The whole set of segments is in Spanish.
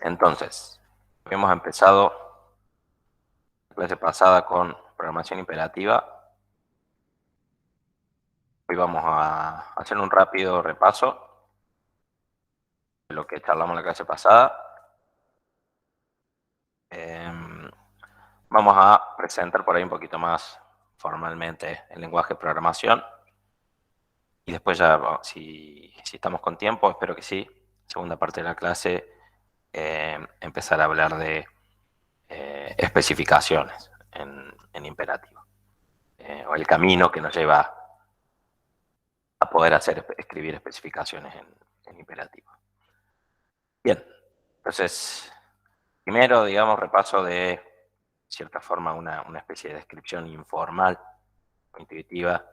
entonces, habíamos empezado la clase pasada con programación imperativa. Hoy vamos a hacer un rápido repaso de lo que charlamos la clase pasada. Vamos a presentar por ahí un poquito más formalmente el lenguaje de programación. Y después ya, si estamos con tiempo, espero que sí, segunda parte de la clase, empezar a hablar de especificaciones en imperativo. O el camino que nos lleva a poder escribir especificaciones en imperativo. Bien, entonces, primero, digamos, repaso de cierta forma una especie de descripción informal o intuitiva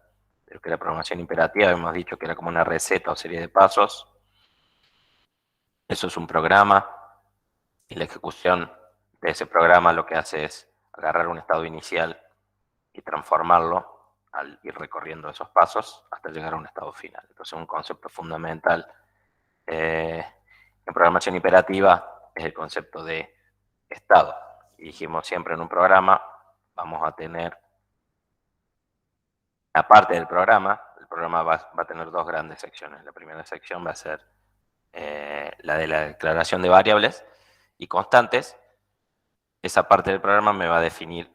de lo que es la programación imperativa. Hemos dicho que era como una receta o serie de pasos. Eso es un programa y la ejecución de ese programa lo que hace es agarrar un estado inicial y transformarlo al ir recorriendo esos pasos hasta llegar a un estado final. Entonces, un concepto fundamental en programación imperativa es el concepto de estado. Y dijimos siempre en un programa vamos a tener, aparte del programa, el programa va a tener dos grandes secciones. La primera sección va a ser la de la declaración de variables y constantes. Esa parte del programa me va a definir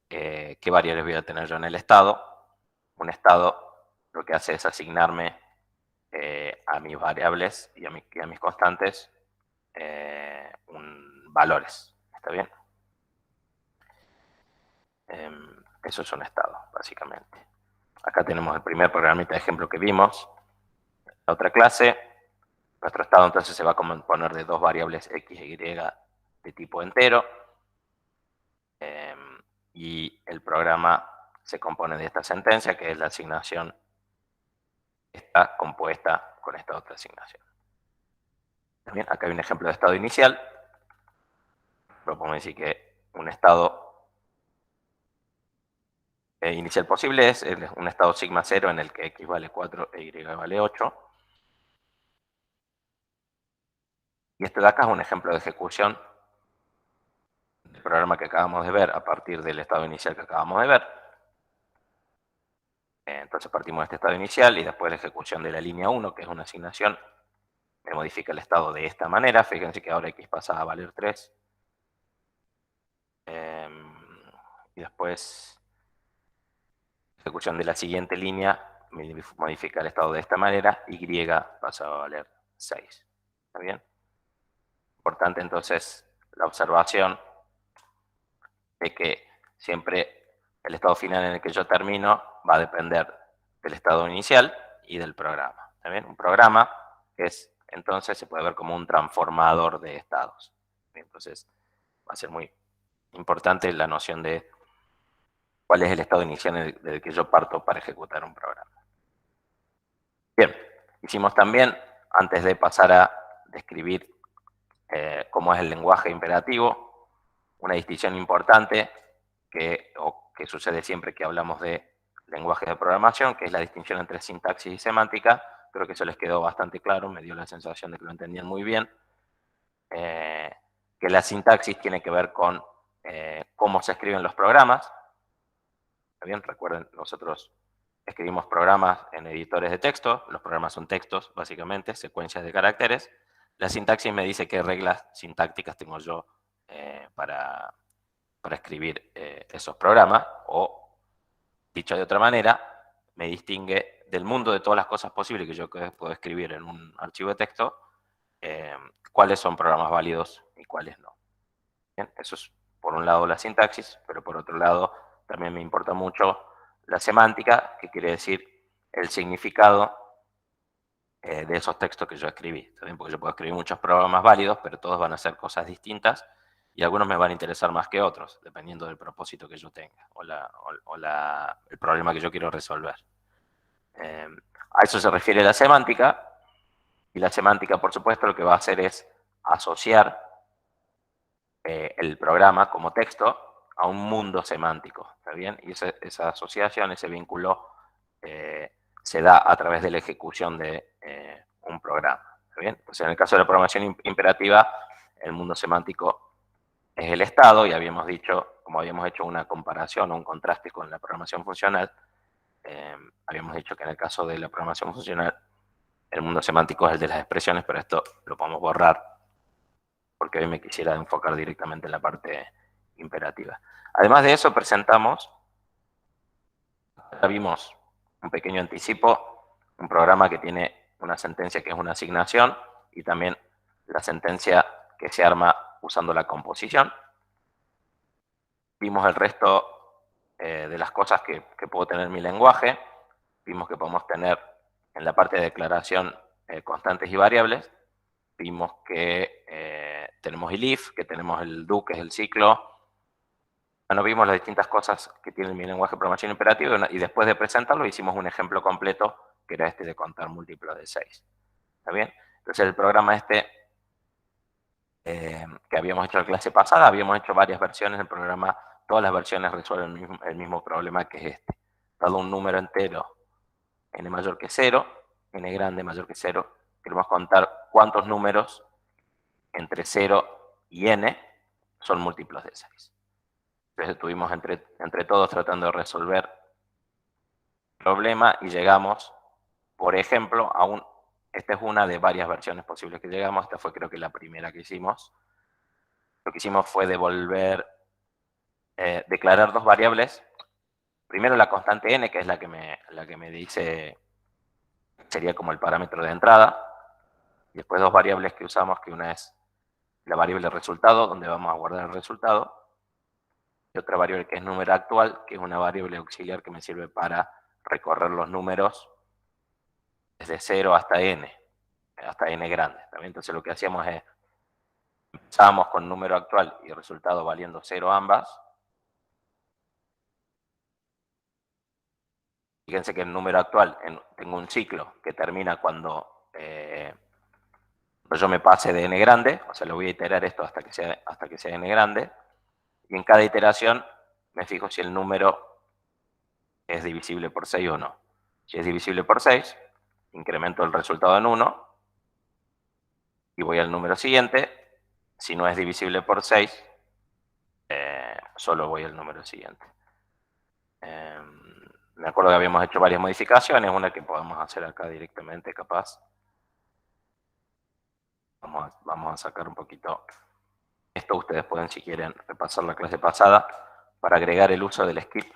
qué variables voy a tener yo en el estado. Un estado lo que hace es asignarme a mis variables y a mis constantes valores. ¿Está bien? Eso es un estado, básicamente. Acá tenemos el primer programita de ejemplo que vimos. La otra clase, nuestro estado entonces se va a componer de dos variables x e y de tipo entero. Y el programa se compone de esta sentencia, que es la asignación está compuesta con esta otra asignación. También acá hay un ejemplo de estado inicial. Podemos decir que un estado inicial posible es un estado sigma 0 en el que x vale 4 e y vale 8. Y este de acá es un ejemplo de ejecución del programa que acabamos de ver a partir del estado inicial que acabamos de ver. Entonces partimos de este estado inicial y después la ejecución de la línea 1, que es una asignación, me modifica el estado de esta manera. Fíjense que ahora x pasa a valer 3. Y después ejecución de la siguiente línea me modifica el estado de esta manera, y pasa a valer 6. ¿Está bien? Importante entonces la observación de que siempre el estado final en el que yo termino va a depender del estado inicial y del programa. ¿Está bien? Un programa es, entonces, se puede ver como un transformador de estados. Entonces, va a ser muy importante la noción de cuál es el estado inicial del que yo parto para ejecutar un programa. Bien, hicimos también, antes de pasar a describir cómo es el lenguaje imperativo, una distinción importante que sucede siempre que hablamos de lenguajes de programación, que es la distinción entre sintaxis y semántica. Creo que eso les quedó bastante claro, me dio la sensación de que lo entendían muy bien. Que la sintaxis tiene que ver con cómo se escriben los programas. ¿Está bien? Recuerden, nosotros escribimos programas en editores de texto. Los programas son textos, básicamente, secuencias de caracteres. La sintaxis me dice qué reglas sintácticas tengo yo para escribir esos programas, o, dicho de otra manera, me distingue del mundo de todas las cosas posibles que yo puedo escribir en un archivo de texto, cuáles son programas válidos y cuáles no. Bien, eso es por un lado la sintaxis, pero por otro lado también me importa mucho la semántica, que quiere decir el significado de esos textos que yo escribí. También porque yo puedo escribir muchos programas válidos, pero todos van a ser cosas distintas y algunos me van a interesar más que otros, dependiendo del propósito que yo tenga o el problema que yo quiero resolver. A eso se refiere la semántica, y la semántica, por supuesto, lo que va a hacer es asociar el programa como texto a un mundo semántico, ¿está bien? Y esa asociación, ese vínculo, se da a través de la ejecución de un programa, ¿está bien? Pues en el caso de la programación imperativa, el mundo semántico es el estado, y habíamos dicho, como habíamos hecho una comparación o un contraste con la programación funcional, habíamos dicho que en el caso de la programación funcional, el mundo semántico es el de las expresiones, pero esto lo podemos borrar, porque hoy me quisiera enfocar directamente en la parte imperativa. Además de eso, presentamos, ya vimos un pequeño anticipo, un programa que tiene una sentencia que es una asignación, y también la sentencia que se arma usando la composición. Vimos el resto de las cosas que puedo tener en mi lenguaje. Vimos que podemos tener en la parte de declaración constantes y variables. Vimos que tenemos el if, que tenemos el do, que es el ciclo. Bueno, vimos las distintas cosas que tiene mi lenguaje de programación imperativo, y después de presentarlo hicimos un ejemplo completo, que era este de contar múltiplos de 6. ¿Está bien? Entonces el programa este que habíamos hecho en la clase pasada, habíamos hecho varias versiones del programa, todas las versiones resuelven el mismo problema, que es este. Dado un número entero, n mayor que 0, n grande mayor que 0, queremos contar cuántos números entre 0 y n son múltiplos de 6. Entonces estuvimos entre todos tratando de resolver el problema y llegamos, por ejemplo, esta es una de varias versiones posibles que llegamos, esta fue creo que la primera que hicimos. Lo que hicimos fue declarar dos variables. Primero la constante n, que es la que me dice, sería como el parámetro de entrada. Y después dos variables que usamos, que una es la variable resultado, donde vamos a guardar el resultado. Y otra variable que es número actual, que es una variable auxiliar que me sirve para recorrer los números desde 0 hasta n grande. ¿También? Entonces lo que hacíamos es, empezábamos con número actual y resultado valiendo 0 ambas. Fíjense que el número actual, tengo un ciclo que termina cuando yo me pase de n grande, o sea, lo voy a iterar esto hasta que sea n grande, y en cada iteración me fijo si el número es divisible por 6 o no. Si es divisible por 6, incremento el resultado en 1 y voy al número siguiente. Si no es divisible por 6, solo voy al número siguiente. Me acuerdo que habíamos hecho varias modificaciones, una que podemos hacer acá directamente, capaz. Vamos a sacar un poquito esto. Ustedes pueden, si quieren, repasar la clase pasada para agregar el uso del skip.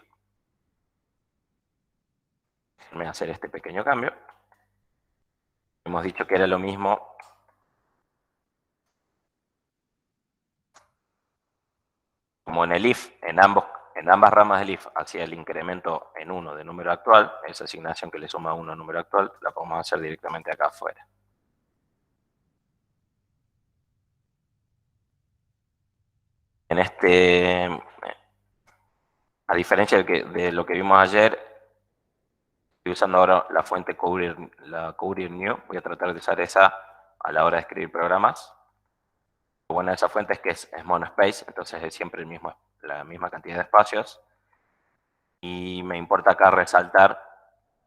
Déjenme hacer este pequeño cambio. Hemos dicho que era lo mismo como en el if, en ambas ramas del if hacía el incremento en 1 de número actual. Esa asignación que le suma 1 a número actual la podemos hacer directamente acá afuera. En a diferencia de lo que vimos ayer, estoy usando ahora la fuente Courier New. Voy a tratar de usar esa a la hora de escribir programas. Lo bueno de esa fuente es que es monospace, entonces es siempre la misma cantidad de espacios. Y me importa acá resaltar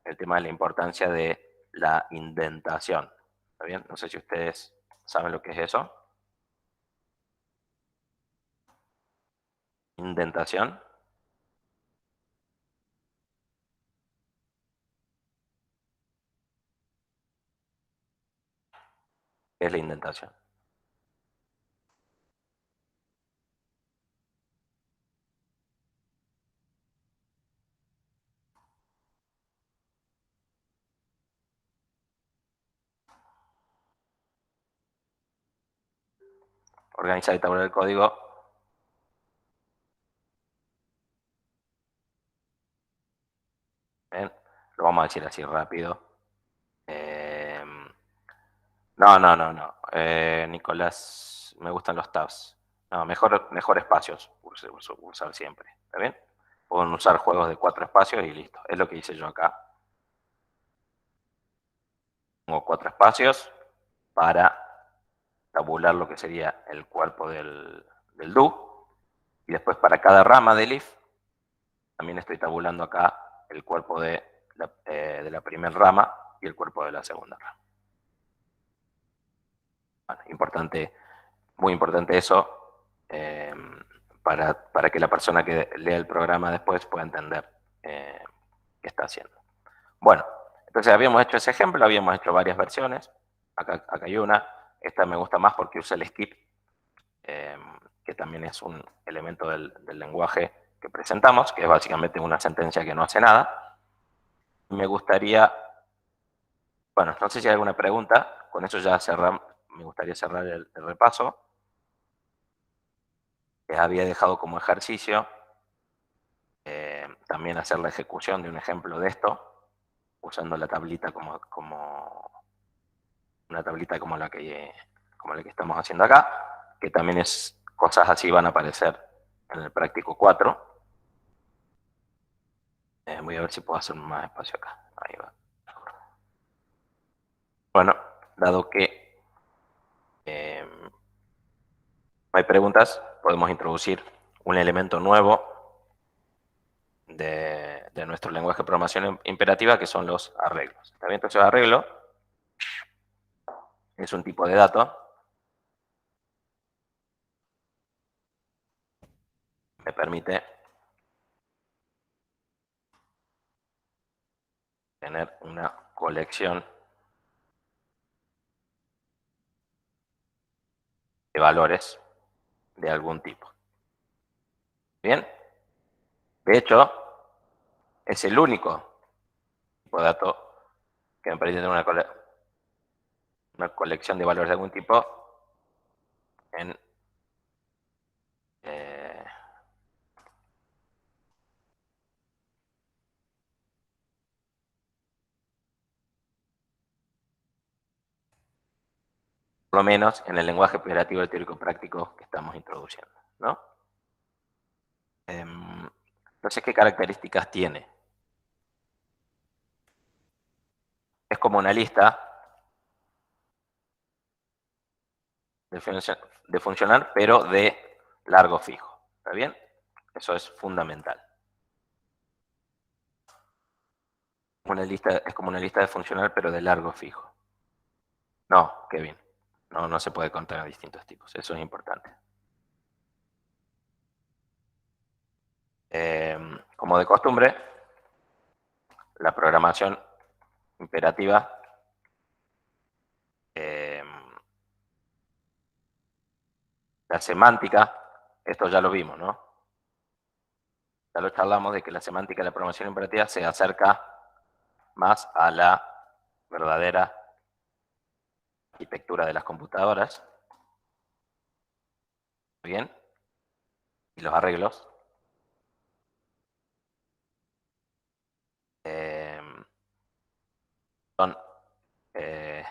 el tema de la importancia de la indentación. ¿Está bien? No sé si ustedes saben lo que es eso. Indentación. ¿Qué es la indentación? Organizar y tabular el código. ¿Bien? Lo vamos a decir así rápido. No. Nicolás, me gustan los tabs. No, mejor espacios usar siempre. ¿Está bien? Pueden usar juegos de 4 espacios y listo. Es lo que hice yo acá. Pongo 4 espacios para tabular lo que sería el cuerpo del do. Y después para cada rama del if, también estoy tabulando acá el cuerpo de la primera rama y el cuerpo de la segunda rama. Bueno, importante muy importante eso, para que la persona que lea el programa después pueda entender qué está haciendo. Bueno, entonces habíamos hecho ese ejemplo, habíamos hecho varias versiones. Acá hay una. Esta me gusta más porque usa el skip, que también es un elemento del lenguaje que presentamos, que es básicamente una sentencia que no hace nada. Me gustaría, bueno, no sé si hay alguna pregunta, con eso ya me gustaría cerrar el repaso. Les había dejado como ejercicio también hacer la ejecución de un ejemplo de esto, usando la tablita una tablita como la que estamos haciendo acá, que también cosas así van a aparecer en el práctico 4. Voy a ver si puedo hacer más espacio acá. Ahí va. Bueno, dado que no hay preguntas, podemos introducir un elemento nuevo de nuestro lenguaje de programación imperativa, que son los arreglos. ¿Está bien? Entonces, arreglo es un tipo de dato. Me permite tener una colección de valores de algún tipo. Bien, de hecho, es el único tipo de dato que me permite tener una colección de valores de algún tipo en eh, por lo menos en el lenguaje operativo teórico práctico que estamos introduciendo, ¿no? Entonces, ¿qué características tiene? Es como una lista de funcionar, pero de largo fijo. ¿Está bien? Eso es fundamental. Es como una lista de funcionar, pero de largo fijo. No, Kevin. No, no se puede contar a distintos tipos. Eso es importante. Como de costumbre, la programación imperativa eh, la semántica, esto ya lo vimos, ¿no? Ya lo charlamos de que la semántica de la programación imperativa se acerca más a la verdadera arquitectura de las computadoras. Bien. Y los arreglos eh, son eh,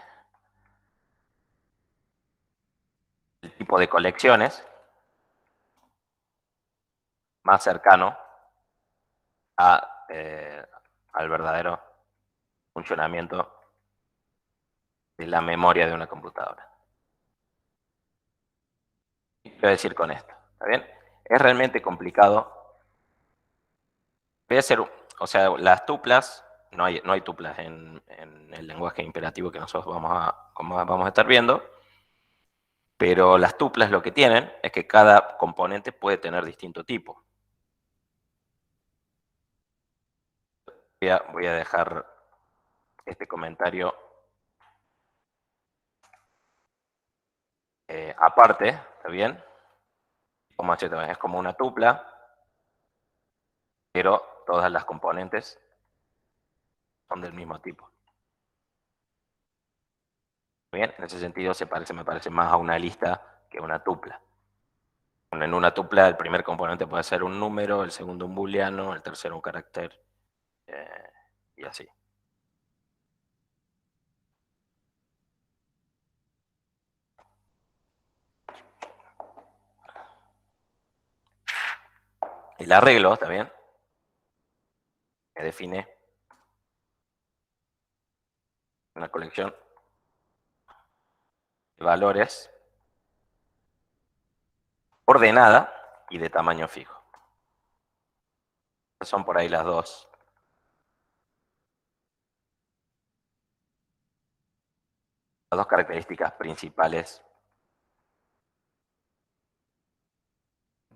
el tipo de colecciones más cercano al verdadero funcionamiento de la memoria de una computadora. ¿Qué quiero decir con esto? ¿Está bien? Es realmente complicado. Voy a hacer, o sea, las tuplas, no hay tuplas en el lenguaje imperativo que nosotros vamos a estar viendo, pero las tuplas lo que tienen es que cada componente puede tener distinto tipo. Voy a dejar este comentario aparte, ¿está bien? Como HTML, es como una tupla, pero todas las componentes son del mismo tipo. Bien, en ese sentido me parece más a una lista que a una tupla. En una tupla el primer componente puede ser un número, el segundo un booleano, el tercero un carácter, eh, y así. El arreglo, ¿está bien? Que define una colección de valores ordenada y de tamaño fijo. Son por ahí las dos características principales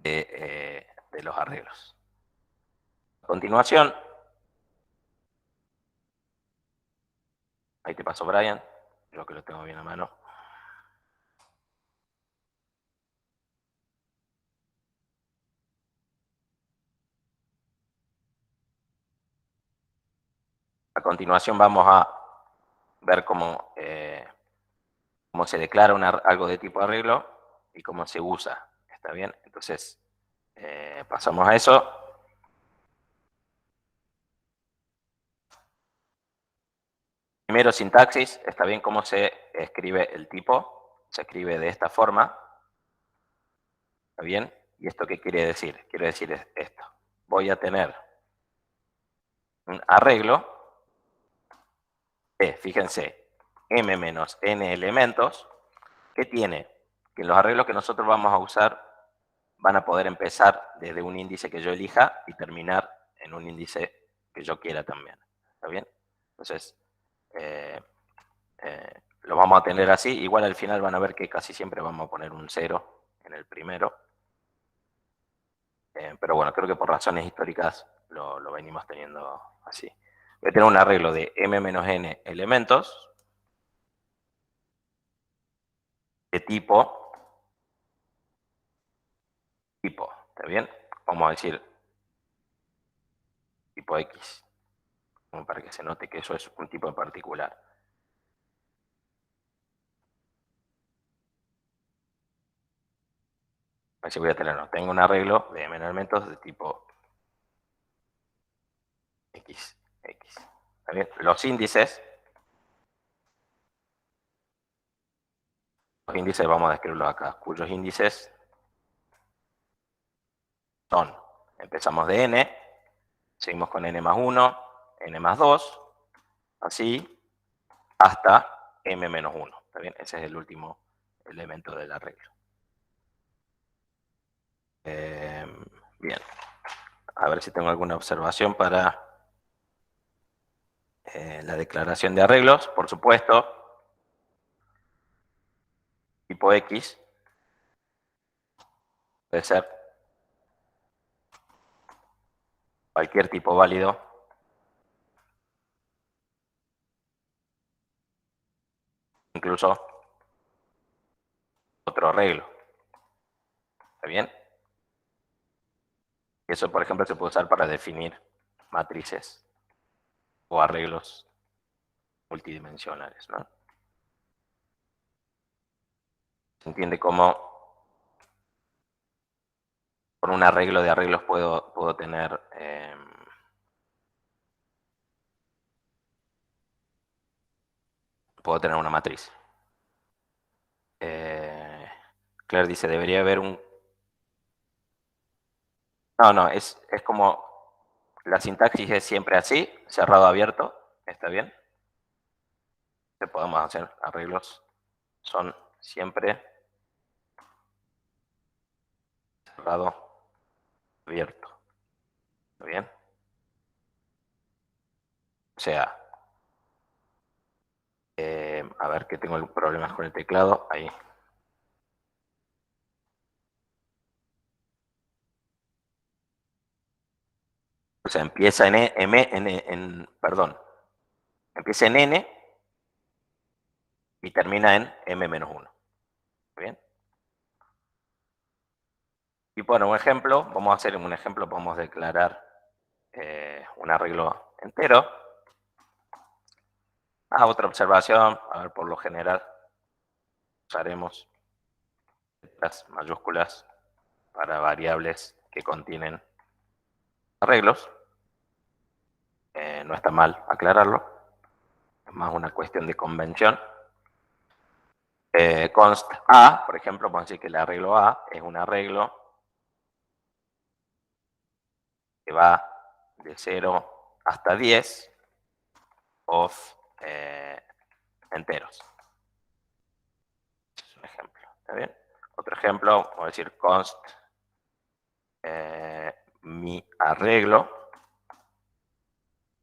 de los arreglos. A continuación, ahí te paso Brian, creo que lo tengo bien a mano. A continuación vamos a ver cómo se declara algo de tipo arreglo y cómo se usa. ¿Está bien? Entonces, pasamos a eso. Primero, sintaxis. Está bien cómo se escribe el tipo. Se escribe de esta forma. ¿Está bien? ¿Y esto qué quiere decir? Quiere decir esto. Voy a tener un arreglo de, fíjense, m menos n elementos, que tiene que los arreglos que nosotros vamos a usar van a poder empezar desde un índice que yo elija y terminar en un índice que yo quiera también. ¿Está bien? Entonces, lo vamos a tener así. Igual al final van a ver que casi siempre vamos a poner un 0 en el primero. Pero bueno, creo que por razones históricas lo venimos teniendo así. Voy a tener un arreglo de m menos n elementos de tipo, ¿está bien? Vamos a decir tipo X, como para que se note que eso es un tipo en particular. Así voy a tener, no, tengo un arreglo de m elementos de tipo X. ¿Está bien? Los índices vamos a describirlos acá, cuyos índices son, empezamos de n, seguimos con n más 1, n más 2, así hasta m menos 1. ¿Está bien? Ese es el último elemento del arreglo. Bien. A ver si tengo alguna observación para la declaración de arreglos. Por supuesto, tipo X puede ser cualquier tipo válido, incluso otro arreglo. ¿Está bien? Eso, por ejemplo, se puede usar para definir matrices o arreglos multidimensionales, ¿no? Se entiende cómo con un arreglo de arreglos puedo tener una matriz. Claire dice, debería haber un... No, es como la sintaxis es siempre así, cerrado, abierto, ¿está bien? Que podemos hacer arreglos, son siempre cerrado, abierto, ¿está bien? O sea, a ver que tengo problemas con el teclado, ahí. O sea, empieza perdón, empieza en n y termina en m-1. ¿Bien? Y bueno, un ejemplo, vamos a hacer un ejemplo, vamos a declarar un arreglo entero. Otra observación, a ver, por lo general usaremos letras mayúsculas para variables que contienen arreglos. No está mal aclararlo, es más una cuestión de convención. Const A, por ejemplo, vamos a decir que el arreglo A es un arreglo que va de 0 hasta 10 of enteros. Es un ejemplo, ¿está bien? Otro ejemplo, vamos a decir const mi arreglo,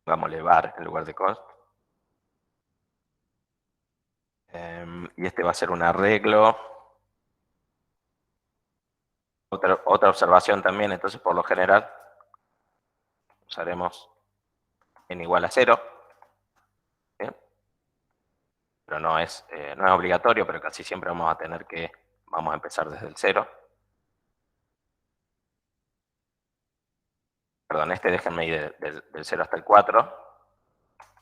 pongámosle var en lugar de const, y este va a ser un arreglo Otra observación también, entonces por lo general usaremos n igual a 0, ¿bien? Pero no es obligatorio, pero casi siempre vamos a empezar desde el 0. Perdón, déjenme ir del 0 hasta el 4,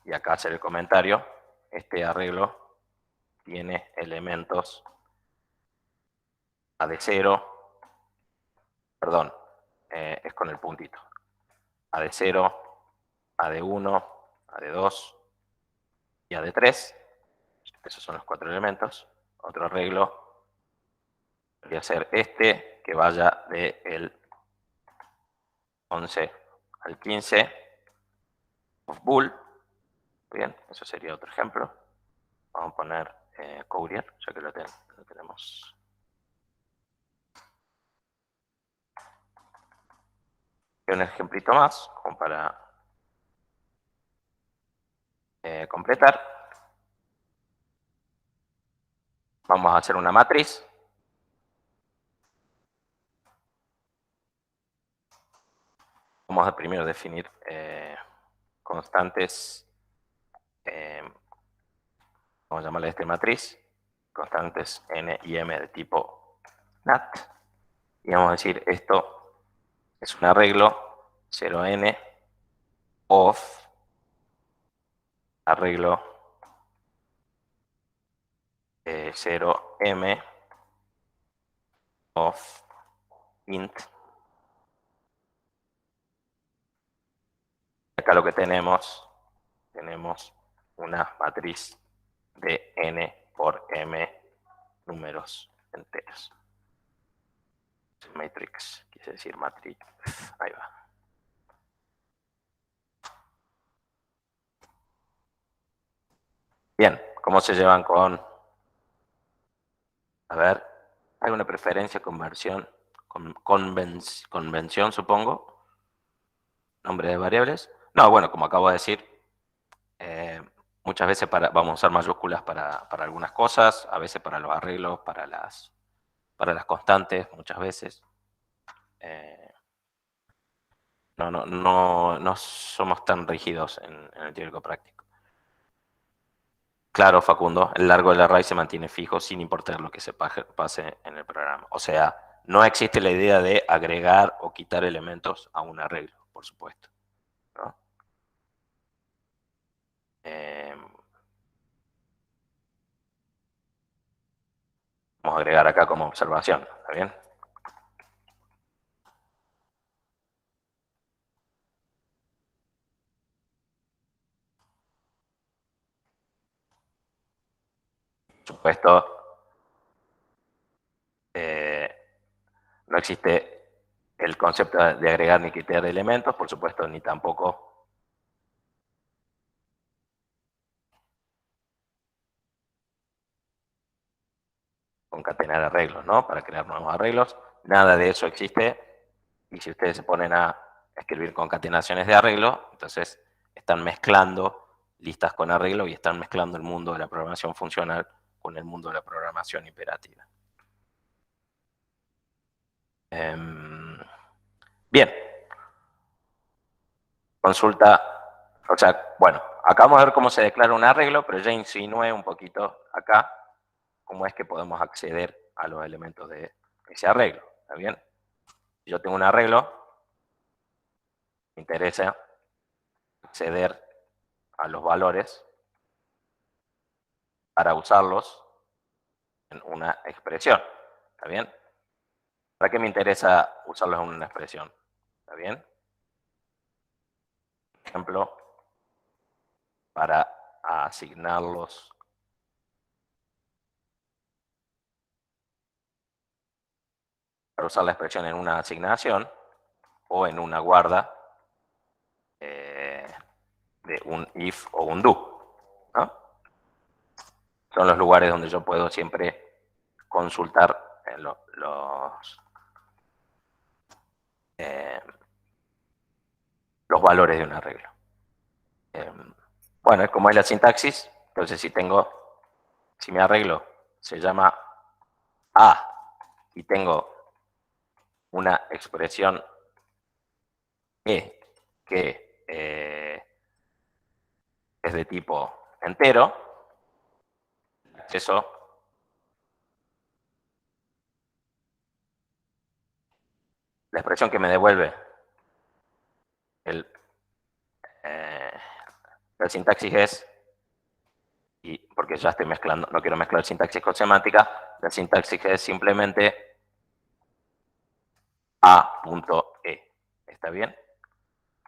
y acá hacer el comentario. Este arreglo tiene elementos a de 0, perdón, es con el puntito. A de 0, a de 1, a de 2 y a de 3. Esos son los 4 elementos. Otro arreglo podría ser que vaya del 11 al 15, of bool. Bien, eso sería otro ejemplo. Vamos a poner Courier, ya que lo tenemos. Y un ejemplito más, como para completar. Vamos a hacer una matriz. Vamos a primero definir constantes, vamos a llamarle matriz, constantes n y m de tipo NAT. Y vamos a decir, esto es un arreglo 0n of arreglo 0m of int. Acá lo que tenemos una matriz de n por m números enteros. Matrix, quise decir matriz. Ahí va. Bien, ¿cómo se llevan con... A ver, ¿hay una preferencia, conversión, convención, supongo? Nombre de variables. No, bueno, como acabo de decir, muchas veces vamos a usar mayúsculas para algunas cosas, a veces para los arreglos, para las constantes, muchas veces. No somos tan rígidos en el teórico práctico. Claro, Facundo, el largo del array se mantiene fijo sin importar lo que se pase en el programa. O sea, no existe la idea de agregar o quitar elementos a un arreglo, por supuesto, ¿no? Vamos a agregar acá como observación, ¿está bien? Por supuesto, no existe el concepto de agregar ni quitar elementos, por supuesto, ni tampoco concatenar arreglos, ¿no? Para crear nuevos arreglos. Nada de eso existe. Y si ustedes se ponen a escribir concatenaciones de arreglo, entonces están mezclando listas con arreglo y están mezclando el mundo de la programación funcional con el mundo de la programación imperativa. Bien. Consulta, o sea, bueno, acá vamos a ver cómo se declara un arreglo, pero ya insinué un poquito acá cómo es que podemos acceder a los elementos de ese arreglo, ¿está bien? Si yo tengo un arreglo, me interesa acceder a los valores para usarlos en una expresión, ¿está bien? ¿Para qué me interesa usarlos en una expresión? ¿Está bien? Por ejemplo, para asignarlos, para usar la expresión en una asignación o en una guarda de un if o un do, ¿no? Son los lugares donde yo puedo siempre consultar los valores de un arreglo. Bueno, como es la sintaxis, entonces si mi arreglo se llama A y tengo una expresión E que es de tipo entero, eso la expresión que me devuelve el, eh, la sintaxis es, y porque ya estoy mezclando, no quiero mezclar sintaxis con semántica, la sintaxis es simplemente A.E. ¿Está bien?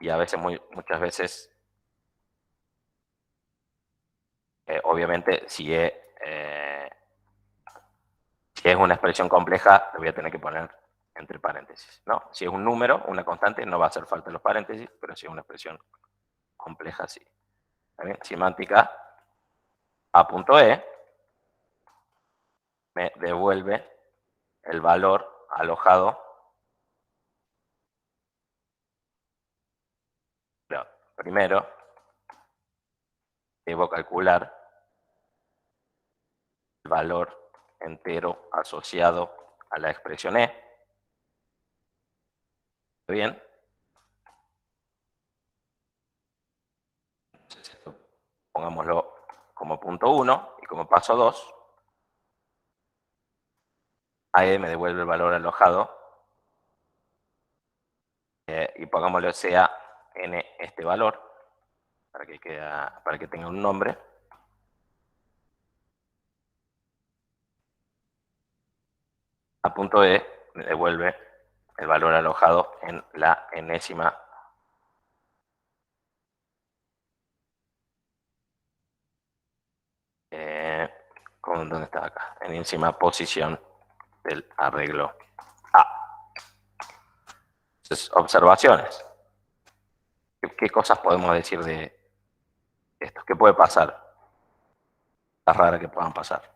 Y a veces, muchas veces, obviamente, si es una expresión compleja, le voy a tener que poner entre paréntesis, ¿no? Si es un número, una constante, no va a hacer falta los paréntesis, pero si es una expresión compleja, sí. ¿Está bien? Semántica A.E me devuelve el valor alojado. Primero, debo calcular el valor entero asociado a la expresión E. ¿Está bien? Entonces, esto pongámoslo como punto 1 y como paso 2, AE me devuelve el valor alojado y pongámoslo sea n este valor para que tenga un nombre. A punto E me devuelve el valor alojado en la enésima ¿dónde está acá? Enésima posición del arreglo A. Entonces, observaciones. ¿Qué cosas podemos decir de esto? ¿Qué puede pasar? Las raras que puedan pasar.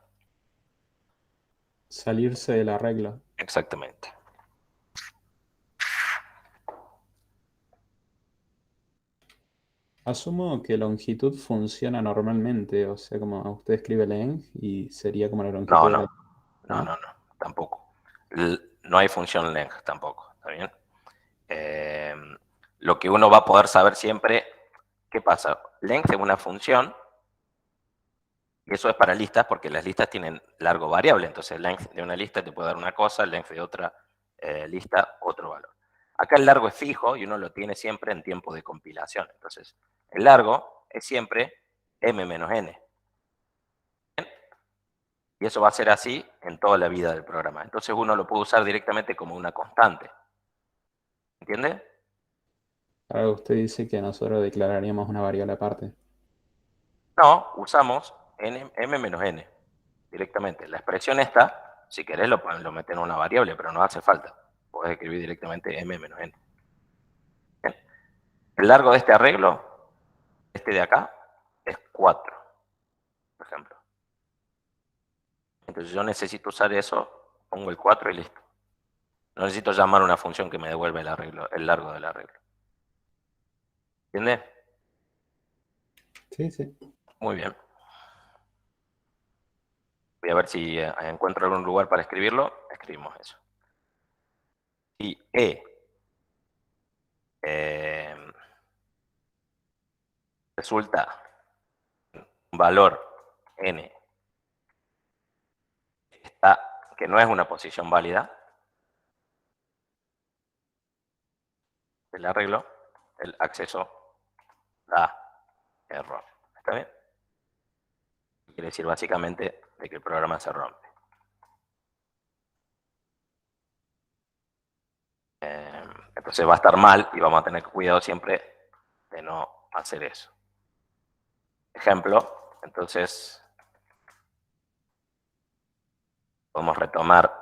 Salirse de la regla. Exactamente. Asumo que longitud funciona normalmente, o sea, como usted escribe length y sería como la No, longitud de no, la... no, ¿No? no, no, tampoco. No hay función length tampoco, ¿está bien? Lo que uno va a poder saber siempre, ¿qué pasa? Length es una función, y eso es para listas, porque las listas tienen largo variable, entonces length de una lista te puede dar una cosa, length de otra lista, otro valor. Acá el largo es fijo y uno lo tiene siempre en tiempo de compilación. Entonces, el largo es siempre m menos n. Y eso va a ser así en toda la vida del programa. Entonces uno lo puede usar directamente como una constante. ¿Entiende? Ahora usted dice que nosotros declararíamos una variable aparte. No, usamos m menos n directamente. La expresión esta, si querés, lo meten en una variable, pero no hace falta. Podés escribir directamente m menos n. Bien. El largo de este arreglo, este de acá, es 4, por ejemplo. Entonces yo necesito usar eso, pongo el 4 y listo. No necesito llamar una función que me devuelva el arreglo, el largo del arreglo. ¿Entiendes? Sí, sí. Muy bien. Voy a ver si encuentro algún lugar para escribirlo. Escribimos eso. Si E eh, resulta un valor n que no es una posición válida del arreglo, el acceso da error. ¿Está bien? Quiere decir básicamente de que el programa se rompe. Entonces va a estar mal y vamos a tener cuidado siempre de no hacer eso. Ejemplo, entonces podemos retomar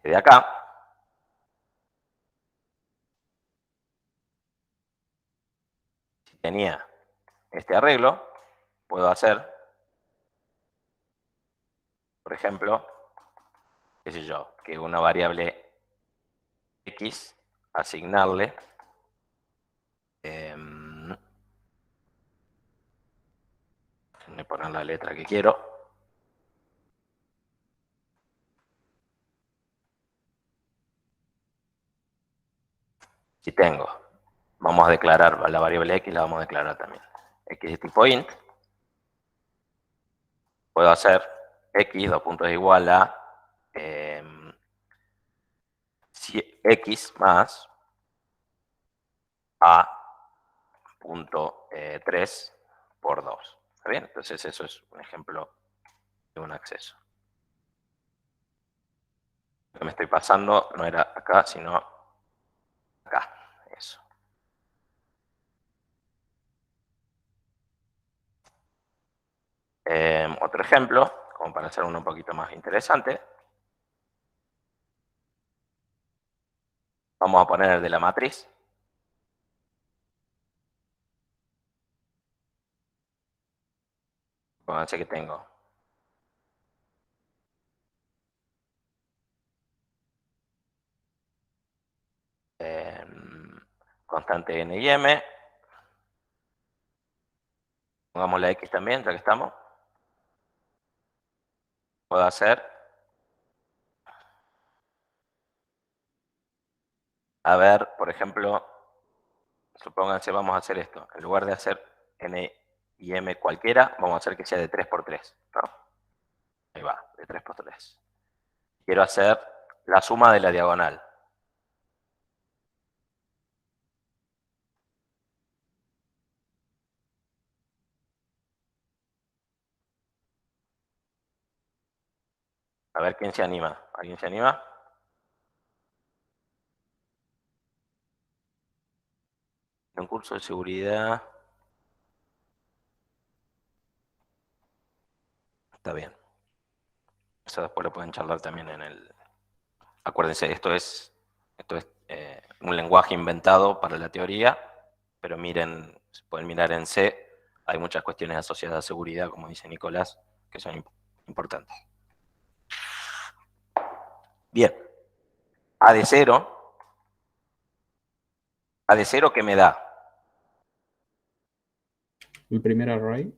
de acá. Si tenía este arreglo, puedo hacer, por ejemplo, qué sé yo, que una variable x, asignarle voy a poner la letra que quiero, Si tengo, vamos a declarar la variable x, la vamos a declarar también. X de tipo int, puedo hacer x, dos puntos igual a x más a punto 3 por 2. ¿Está bien? Entonces eso es un ejemplo de un acceso. Lo que me estoy pasando no era acá, sino acá. Eso. Otro ejemplo, como para hacer uno un poquito más interesante. Vamos a poner el de la matriz. Pónganse que tengo constante n y m. Pongamos la x también, ya que estamos. Puedo hacer, a ver, por ejemplo, supónganse, vamos a hacer esto. En lugar de hacer n y m cualquiera, vamos a hacer que sea de 3 por 3. ¿No? Ahí va, de 3 por 3. Quiero hacer la suma de la diagonal. A ver quién se anima. ¿Alguien se anima? Un curso de seguridad. Está bien. Eso después lo pueden charlar también en el... Acuérdense, esto es un lenguaje inventado para la teoría, pero miren, pueden mirar en C, hay muchas cuestiones asociadas a seguridad, como dice Nicolás, que son importantes. Bien, A de 0, ¿qué me da? El primer array.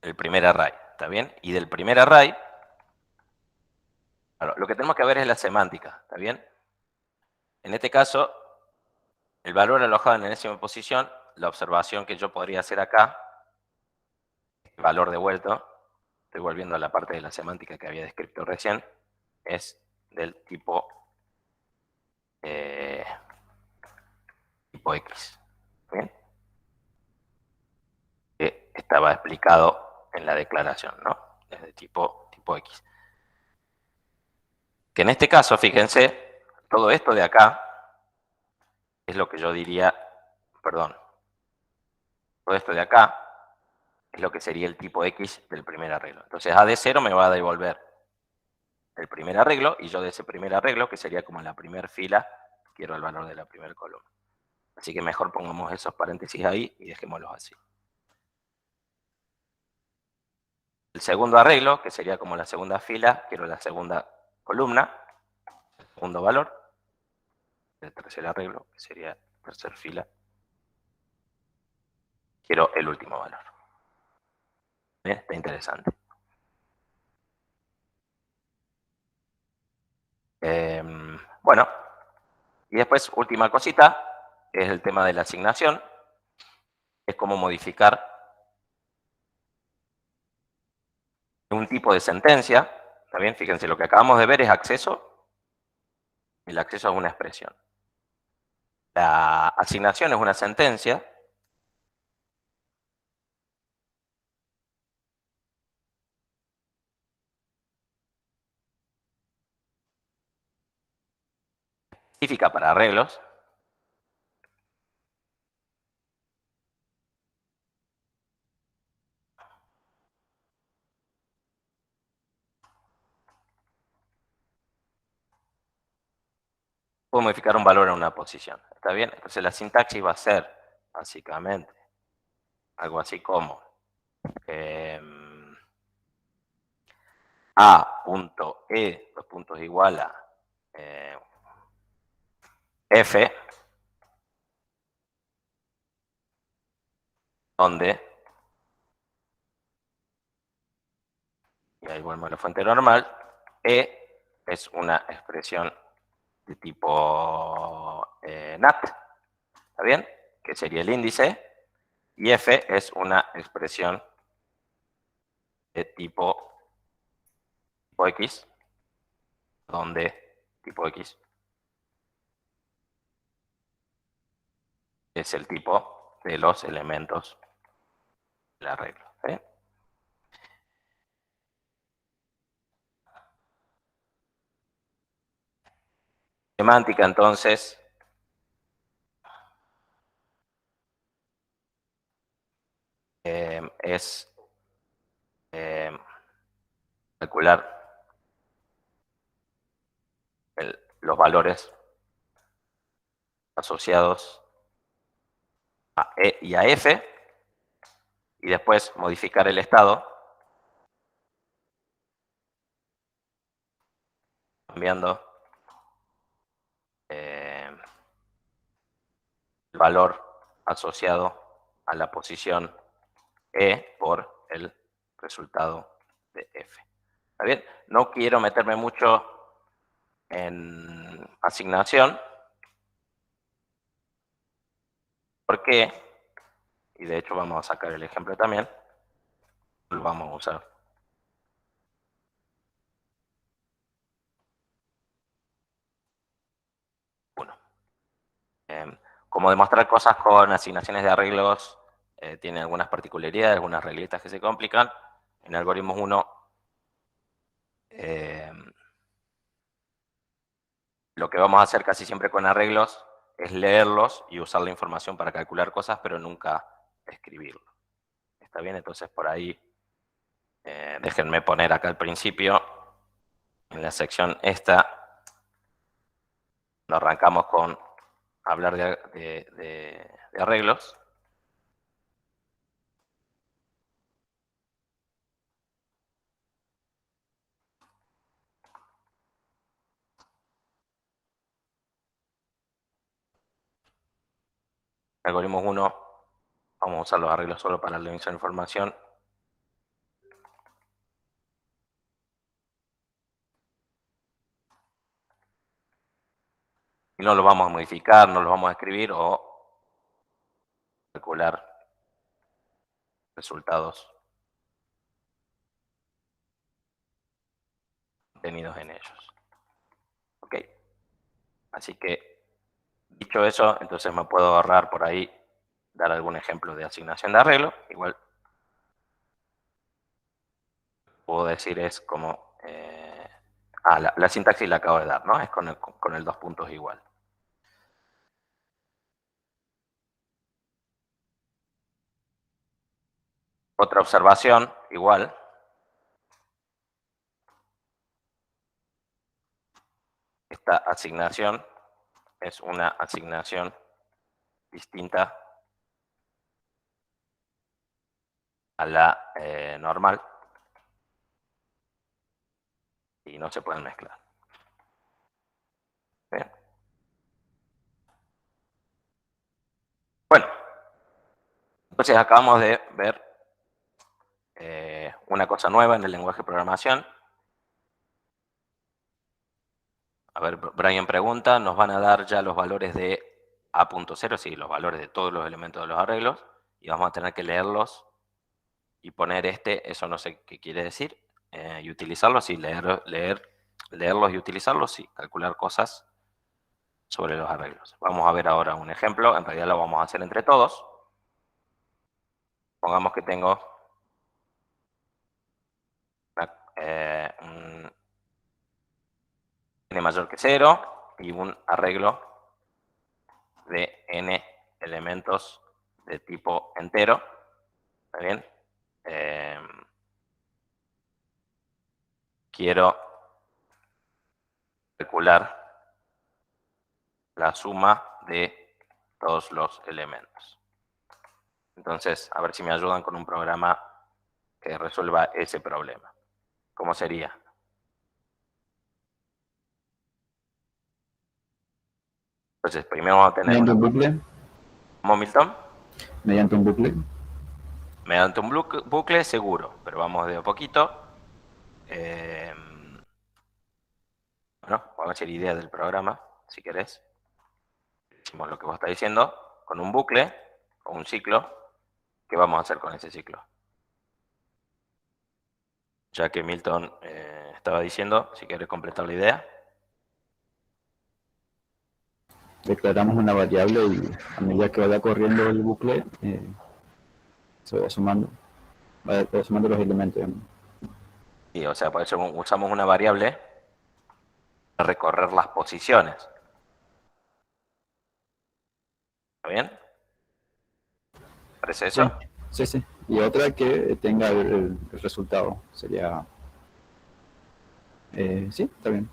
El primer array, ¿está bien? Y del primer array, bueno, lo que tenemos que ver es la semántica, ¿está bien? En este caso, el valor alojado en enésima posición, la observación que yo podría hacer acá, el valor devuelto, estoy volviendo a la parte de la semántica que había descrito recién, es del tipo, tipo X. ¿Bien? Que estaba explicado en la declaración, ¿no? Es de tipo X. Que en este caso, fíjense, todo esto de acá es lo que yo diría, perdón, todo esto de acá es lo que sería el tipo X del primer arreglo. Entonces A de 0 me va a devolver el primer arreglo, y yo de ese primer arreglo, que sería como la primera fila, quiero el valor de la primera columna. Así que mejor pongamos esos paréntesis ahí y dejémoslos así. El segundo arreglo, que sería como la segunda fila, quiero la segunda columna, el segundo valor. El tercer arreglo, que sería tercera fila, quiero el último valor. Bien, está interesante. Bueno, y después, última cosita, es el tema de la asignación. Es cómo modificar un tipo de sentencia. ¿Está bien? Fíjense, lo que acabamos de ver es acceso. El acceso es una expresión. La asignación es una sentencia. Específica para arreglos. Puedo modificar un valor en una posición. ¿Está bien? Entonces la sintaxis va a ser, básicamente, algo así como A.E, dos puntos igual a F, donde, y ahí vuelvo a la fuente normal, E es una expresión de tipo NAT, ¿está bien? Que sería el índice, y F es una expresión de tipo X, donde tipo X es el tipo de los elementos del arreglo. ¿Sí? Semántica, entonces, es calcular los valores asociados a E y a F, y después modificar el estado cambiando el valor asociado a la posición E por el resultado de F. ¿Está bien? No quiero meterme mucho en asignación. ¿Por qué? Y de hecho vamos a sacar el ejemplo también. Lo vamos a usar. Uno. Como demostrar cosas con asignaciones de arreglos tiene algunas particularidades, algunas reglitas que se complican. En algoritmos 1 lo que vamos a hacer casi siempre con arreglos es leerlos y usar la información para calcular cosas, pero nunca escribirlo. ¿Está bien? Entonces por ahí déjenme poner acá al principio, en la sección esta, nos arrancamos con hablar de arreglos. Algoritmos 1, vamos a usar los arreglos solo para la emisión de información. Y no los vamos a modificar, no los vamos a escribir o calcular resultados contenidos en ellos. ¿Ok? Así que, dicho eso, entonces me puedo ahorrar por ahí dar algún ejemplo de asignación de arreglo. Igual puedo decir es como... la sintaxis la acabo de dar, ¿no? Es con el dos puntos igual. Otra observación, igual. Esta asignación es una asignación distinta a la normal y no se pueden mezclar. ¿Bien? Bueno, entonces acabamos de ver una cosa nueva en el lenguaje de programación. A ver, Brian pregunta, ¿nos van a dar ya los valores de A.0? Sí, los valores de todos los elementos de los arreglos, y vamos a tener que leerlos y poner eso no sé qué quiere decir, y utilizarlos, y leerlos y utilizarlos, y calcular cosas sobre los arreglos. Vamos a ver ahora un ejemplo, en realidad lo vamos a hacer entre todos. Pongamos que tengo un n mayor que 0 y un arreglo de n elementos de tipo entero. ¿Está bien? Quiero calcular la suma de todos los elementos. Entonces, a ver si me ayudan con un programa que resuelva ese problema. ¿Cómo sería? Entonces, primero vamos a tener Mediante un bucle. ¿Cómo, Milton? Mediante un bucle. Mediante un bucle seguro, pero vamos de a poquito. Bueno, vamos a hacer idea del programa, si querés. decimos lo que vos estás diciendo, con un bucle o un ciclo, ¿qué vamos a hacer con ese ciclo? Ya que Milton estaba diciendo, si quieres completar la idea. Declaramos una variable y a medida que vaya corriendo el bucle, se va sumando los elementos. Digamos. Y, o sea, por eso usamos una variable para recorrer las posiciones. ¿Está bien? ¿Parece eso? Sí, sí. Y otra que tenga el resultado. Sería... sí, está bien.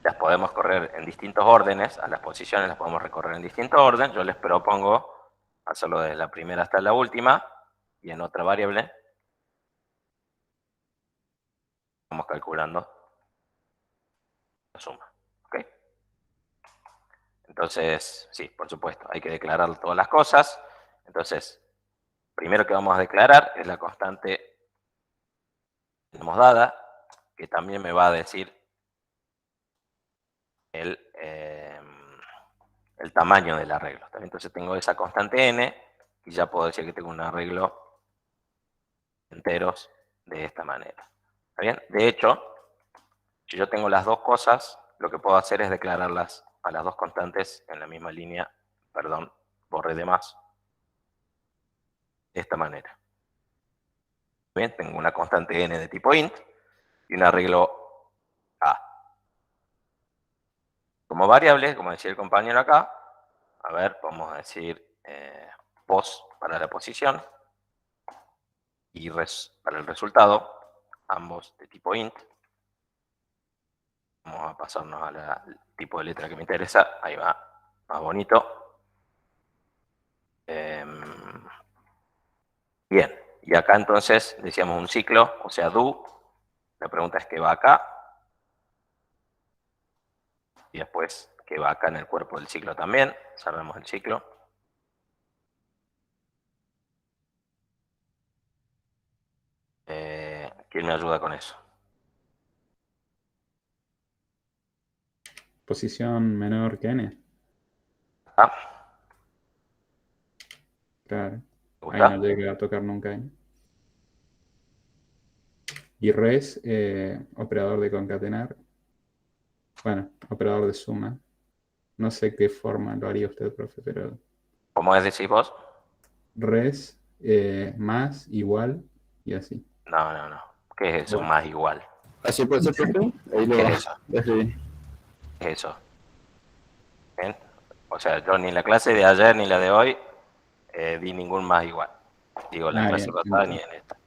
Las podemos correr en distintos órdenes, a las posiciones las podemos recorrer en distintos órdenes. Yo les propongo hacerlo desde la primera hasta la última, y en otra variable vamos calculando la suma. ¿Ok? Entonces, sí, por supuesto, hay que declarar todas las cosas. Entonces, primero que vamos a declarar es la constante que tenemos dada, que también me va a decir el tamaño del arreglo. Entonces tengo esa constante n, y ya puedo decir que tengo un arreglo enteros de esta manera. ¿Está bien? De hecho, si yo tengo las dos cosas, lo que puedo hacer es declararlas a las dos constantes en la misma línea, perdón, borré de más, de esta manera. Bien, tengo una constante n de tipo int y un arreglo a. Como variable, como decía el compañero acá, a ver, vamos a decir pos para la posición y res para el resultado, ambos de tipo int. Vamos a pasarnos al tipo de letra que me interesa, ahí va, más bonito. Bien, y acá entonces decíamos un ciclo, o sea, do. La pregunta es qué va acá. Y después qué va acá en el cuerpo del ciclo también. Sabemos el ciclo. ¿Quién me ayuda con eso? Posición menor que n. ¿Ah? Claro. ¿Te Ahí no gusta? llega a tocar nunca n. Y res, operador de concatenar. Bueno, operador de suma. No sé qué forma lo haría usted, profe, pero ¿Cómo es decís vos? res, más, igual y así. No, no, no. ¿Qué es eso? Bueno, Más igual. Así puede ser, profe. Ahí ¿Qué lo es eso? escribí. ¿Qué es eso? ¿Bien? O sea, yo ni en la clase de ayer ni la de hoy vi ningún más igual. Digo, la clase bien. pasada ni en esta.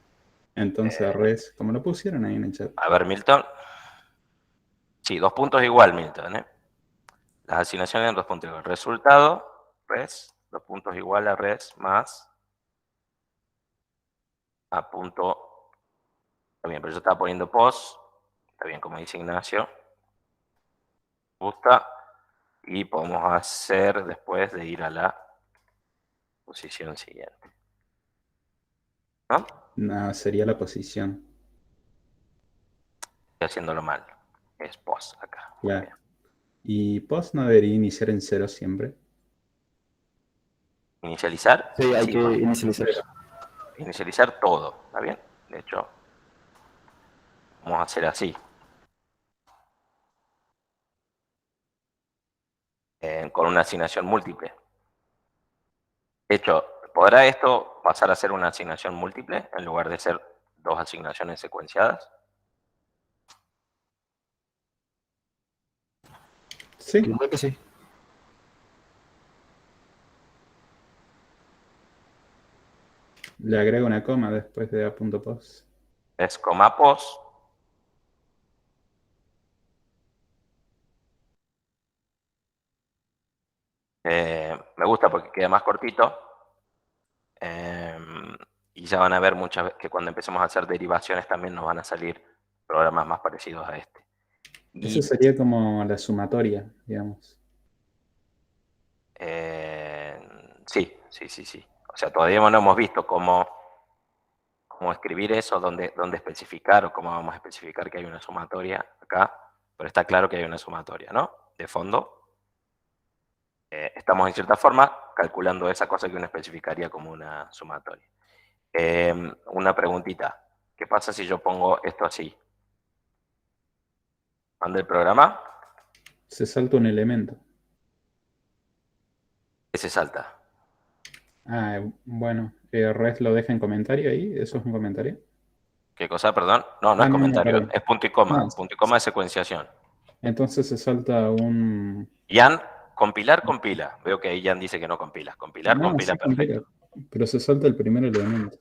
Entonces res, como lo pusieron ahí en el chat. A ver, Milton. Sí, dos puntos igual, Milton. Las asignaciones en dos puntos igual. Resultado, res, dos puntos igual a res más a punto. Está bien, pero yo estaba poniendo pos. Está bien, como dice Ignacio. Me gusta. Y podemos hacer después de ir a la posición siguiente. ¿No? No, sería la posición. Estoy haciéndolo mal. Es pos acá. Muy Claro. bien. Y post no debería iniciar en cero siempre. Inicializar. Sí, hay Sí, que inicializar. inicializar todo. ¿Está bien? De hecho, vamos a hacer así. Con una asignación múltiple. De hecho, ¿podrá esto pasar a ser una asignación múltiple en lugar de ser dos asignaciones secuenciadas? Sí, Creo que sí. le agrego una coma después de a.post. Es coma pos. Me gusta porque queda más cortito. Y ya van a ver muchas veces que cuando empecemos a hacer derivaciones también nos van a salir programas más parecidos a este. Eso Y sería como la sumatoria, digamos. sí, sí, sí, sí. O sea, todavía no hemos visto cómo escribir eso, dónde especificar o cómo vamos a especificar que hay una sumatoria acá, pero está claro que hay una sumatoria, ¿no? De fondo. estamos en cierta forma calculando esa cosa que uno especificaría como una sumatoria. Una preguntita. ¿Qué pasa si yo pongo esto así? ¿Anda el programa? Se salta un elemento. ¿Qué se salta? Ah, bueno. ¿Res lo deja en comentario ahí? ¿Eso es un comentario? ¿Qué cosa, perdón? No, no Ah, es no, no, comentario, perdón. es punto y coma. No, Punto y coma es secuenciación. entonces se salta un... Jan, compilar, compila. Veo que ahí Jan dice que no compila. Compilar, No, compila, sí compila, perfecto. pero se salta el primer elemento.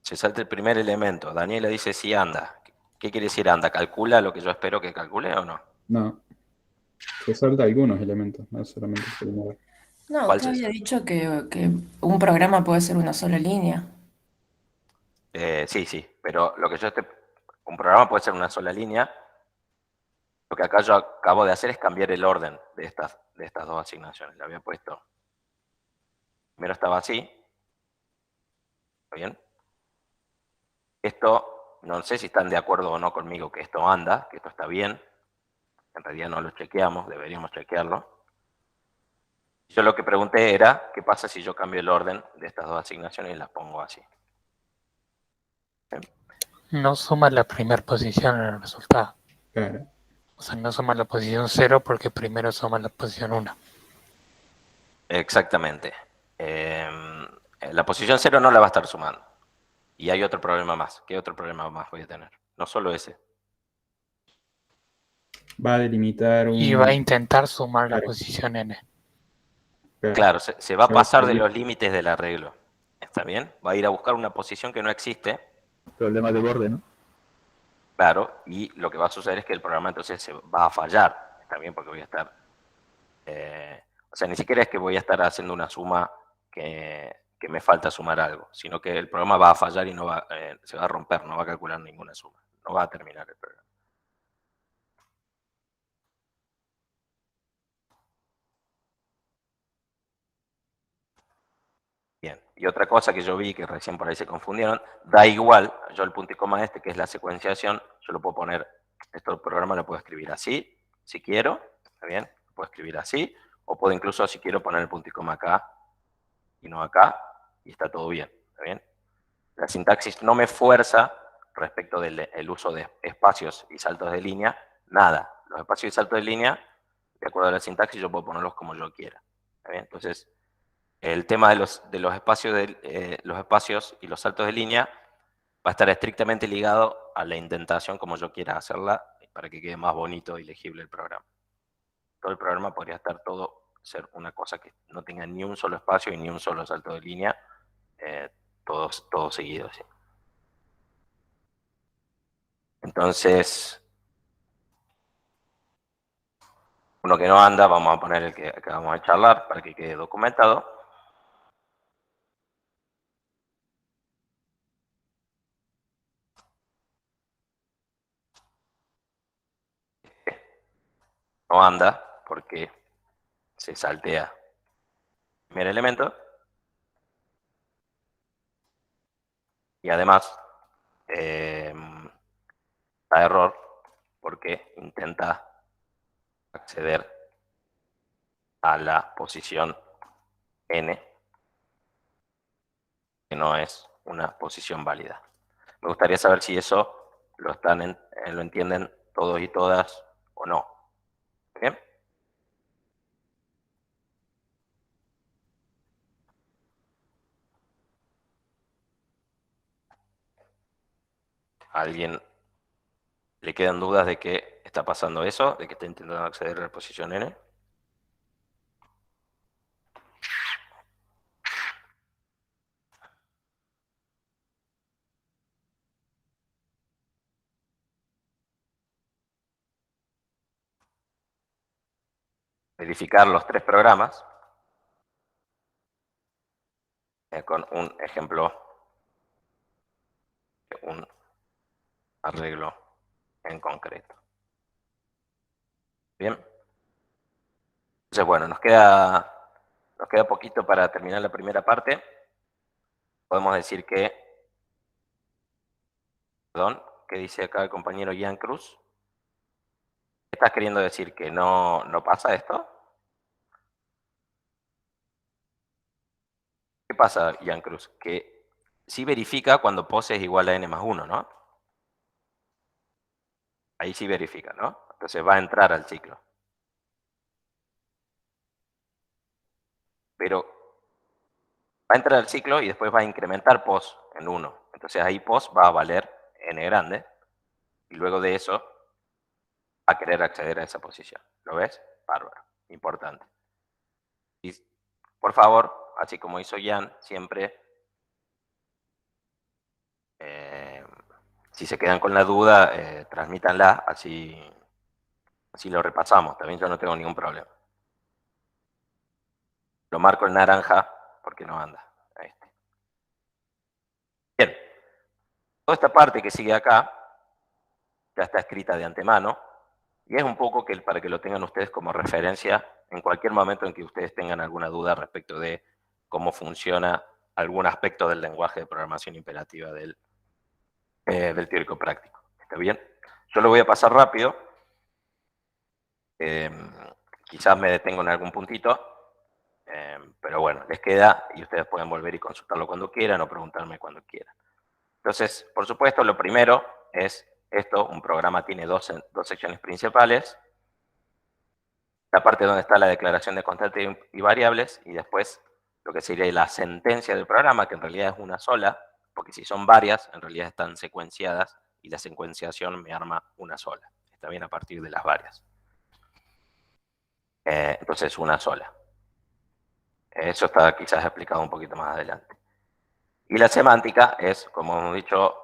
Se salta el primer elemento. Daniela dice sí anda. ¿Qué quiere decir anda? ¿Calcula lo que yo espero que calcule o no? No, se salta algunos elementos, no solamente el primero. No, ¿Cuál usted se había salta? dicho que un programa puede ser una sola línea. Sí, sí, pero lo que yo un programa puede ser una sola línea. Lo que acá yo acabo de hacer es cambiar el orden de estas dos asignaciones. Le había puesto, primero estaba así, ¿está bien? Esto, no sé si están de acuerdo o no conmigo que esto anda, que esto está bien. En realidad no lo chequeamos, deberíamos chequearlo. Yo lo que pregunté era, ¿qué pasa si yo cambio el orden de estas dos asignaciones y las pongo así? ¿Bien? No suma la primera posición en el resultado. Claro. O sea, no suma la posición 0 porque primero suma la posición 1. Exactamente. La posición 0 no la va a estar sumando. Y hay otro problema más. ¿Qué otro problema más voy a tener? No solo ese. Va a delimitar Y va a un... intentar sumar la Claro, posición n. claro. Claro, se va a Ya va a pasar de salir. los límites del arreglo. ¿Está bien? Va a ir a buscar una posición que no existe. Problemas de borde, ¿no? Claro, y lo que va a suceder es que el programa entonces se va a fallar. ¿Está bien? Porque voy a estar... o sea, ni siquiera es que voy a estar haciendo una suma que me falta sumar algo, sino que el programa va a fallar y no va, se va a romper, no va a calcular ninguna suma. No va a terminar el programa. Bien, y otra cosa que yo vi que recién por ahí se confundieron, da igual, yo el punto y coma este, que es la secuenciación, yo lo puedo poner, esto el programa lo puedo escribir así, si quiero, ¿está bien? Lo puedo escribir así, o puedo incluso, si quiero, poner el punto y coma acá, y no acá, y está todo bien, ¿está bien? La sintaxis no me fuerza respecto del el uso de espacios y saltos de línea, nada. Los espacios y saltos de línea, de acuerdo a la sintaxis, yo puedo ponerlos como yo quiera, ¿está bien? Entonces, el tema de los espacios, los espacios y los saltos de línea va a estar estrictamente ligado a la indentación como yo quiera hacerla para que quede más bonito y legible el programa. Todo el programa podría estar ser una cosa que no tenga ni un solo espacio y ni un solo salto de línea, todos seguidos. ¿Sí? Entonces, uno que no anda, vamos a poner el que acabamos de charlar para que quede documentado. No anda porque se saltea el primer elemento y además da error porque intenta acceder a la posición n, que no es una posición válida. Me gustaría saber si eso lo entienden todos y todas o no. ¿Bien? ¿A alguien le quedan dudas de que está pasando eso, de que está intentando acceder a la posición n? Verificar los tres programas con un ejemplo, un arreglo en concreto. Bien. Entonces, bueno, nos queda poquito para terminar la primera parte. Podemos decir que, perdón, ¿qué dice acá el compañero Ian Cruz? ¿Estás queriendo decir que no pasa esto? pasa, Ian Cruz? Que sí verifica cuando pos es igual a n más 1, ¿no? Ahí sí verifica, ¿no? Entonces va a entrar al ciclo. Pero va a entrar al ciclo y después va a incrementar pos en 1. Entonces ahí pos va a valer n grande. Y luego de eso va a querer acceder a esa posición. ¿Lo ves? Bárbaro. Importante. Y por favor, así como hizo Ian, siempre, si se quedan con la duda, transmítanla, así lo repasamos. También yo no tengo ningún problema. Lo marco en naranja porque no anda. Ahí está. Bien. Toda esta parte que sigue acá ya está escrita de antemano y es un poco para que lo tengan ustedes como referencia en cualquier momento en que ustedes tengan alguna duda respecto de cómo funciona algún aspecto del lenguaje de programación imperativa del teórico práctico. ¿Está bien? Yo lo voy a pasar rápido. Quizás me detengo en algún puntito, pero bueno, les queda y ustedes pueden volver y consultarlo cuando quieran o preguntarme cuando quieran. Entonces, por supuesto, lo primero es esto. Un programa tiene dos secciones principales. La parte donde está la declaración de constantes y variables, y después lo que sería la sentencia del programa, que en realidad es una sola, porque si son varias, en realidad están secuenciadas, y la secuenciación me arma una sola. Está bien, a partir de las varias. Entonces, una sola. Eso está quizás explicado un poquito más adelante. Y la semántica es, como hemos dicho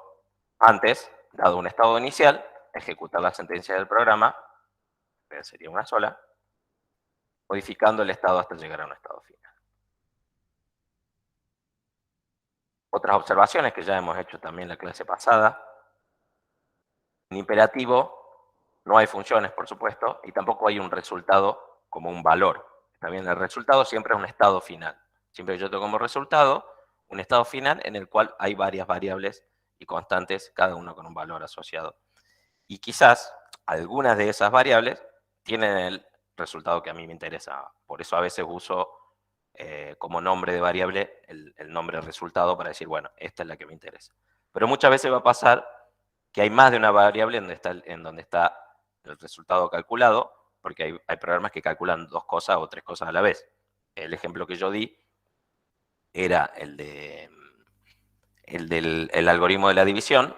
antes, dado un estado inicial, ejecutar la sentencia del programa, que sería una sola, modificando el estado hasta llegar a un estado final. Otras observaciones que ya hemos hecho también en la clase pasada. En imperativo no hay funciones, por supuesto, y tampoco hay un resultado como un valor. También el resultado siempre es un estado final. Siempre yo tengo como resultado un estado final en el cual hay varias variables y constantes, cada uno con un valor asociado. Y quizás algunas de esas variables tienen el resultado que a mí me interesa. Por eso a veces uso como nombre de variable el nombre resultado para decir, bueno, esta es la que me interesa. Pero muchas veces va a pasar que hay más de una variable en donde está el resultado calculado, porque hay programas que calculan dos cosas o tres cosas a la vez. El ejemplo que yo di era el del algoritmo de la división,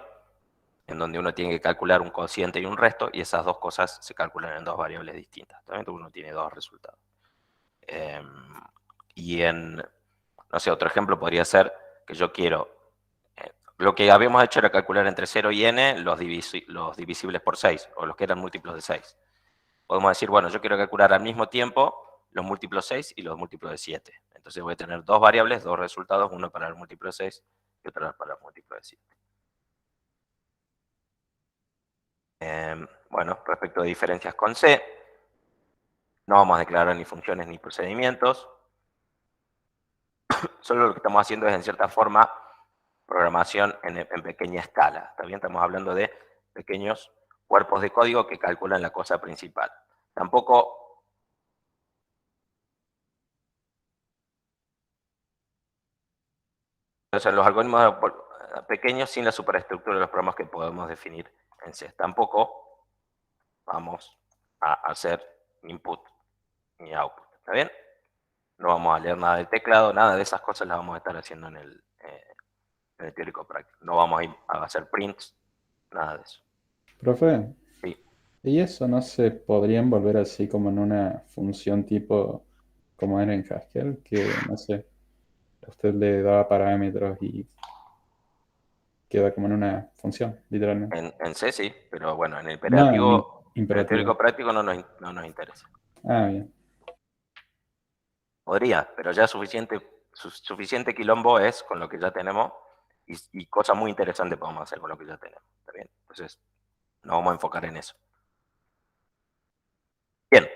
en donde uno tiene que calcular un cociente y un resto, y esas dos cosas se calculan en dos variables distintas. Entonces uno tiene dos resultados. Y no sé, otro ejemplo podría ser que yo quiero, lo que habíamos hecho era calcular entre 0 y n los divisibles por 6, o los que eran múltiplos de 6. Podemos decir, bueno, yo quiero calcular al mismo tiempo los múltiplos 6 y los múltiplos de 7. Entonces voy a tener dos variables, dos resultados, uno para el múltiplo de 6 y otro para el múltiplo de 7. Bueno, respecto a diferencias con C, no vamos a declarar ni funciones ni procedimientos. Solo lo que estamos haciendo es, en cierta forma, programación en pequeña escala. También estamos hablando de pequeños cuerpos de código que calculan la cosa principal. Tampoco los algoritmos pequeños sin la superestructura de los programas que podemos definir en C. Tampoco vamos a hacer input ni output. ¿Está bien? No vamos a leer nada del teclado, nada de esas cosas las vamos a estar haciendo en el teórico práctico. No vamos a ir a hacer prints, nada de eso. Profe, Sí. ¿y eso no se podría envolver así como en una función tipo como era en Haskell? Que, no sé, usted le daba parámetros y queda como en una función, literalmente. En C sí, pero bueno, en el No, en teórico imperativo. práctico no nos interesa. Ah, bien. Podría, pero ya suficiente quilombo es con lo que ya tenemos y cosas muy interesantes podemos hacer con lo que ya tenemos. ¿Está bien? Entonces, nos vamos a enfocar en eso. Bien.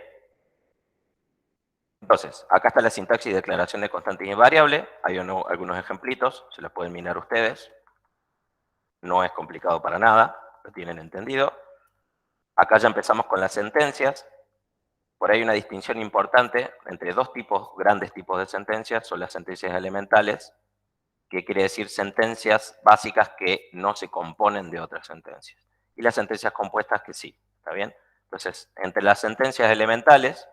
Entonces, acá está la sintaxis y declaración de constante y variable. Hay algunos ejemplitos, se los pueden mirar ustedes. No es complicado para nada, lo tienen entendido. Acá ya empezamos con las sentencias. por ahí una distinción importante entre dos grandes tipos de sentencias, son las sentencias elementales, que quiere decir sentencias básicas que no se componen de otras sentencias, y las sentencias compuestas que sí, ¿está bien? Entonces, entre las sentencias elementales,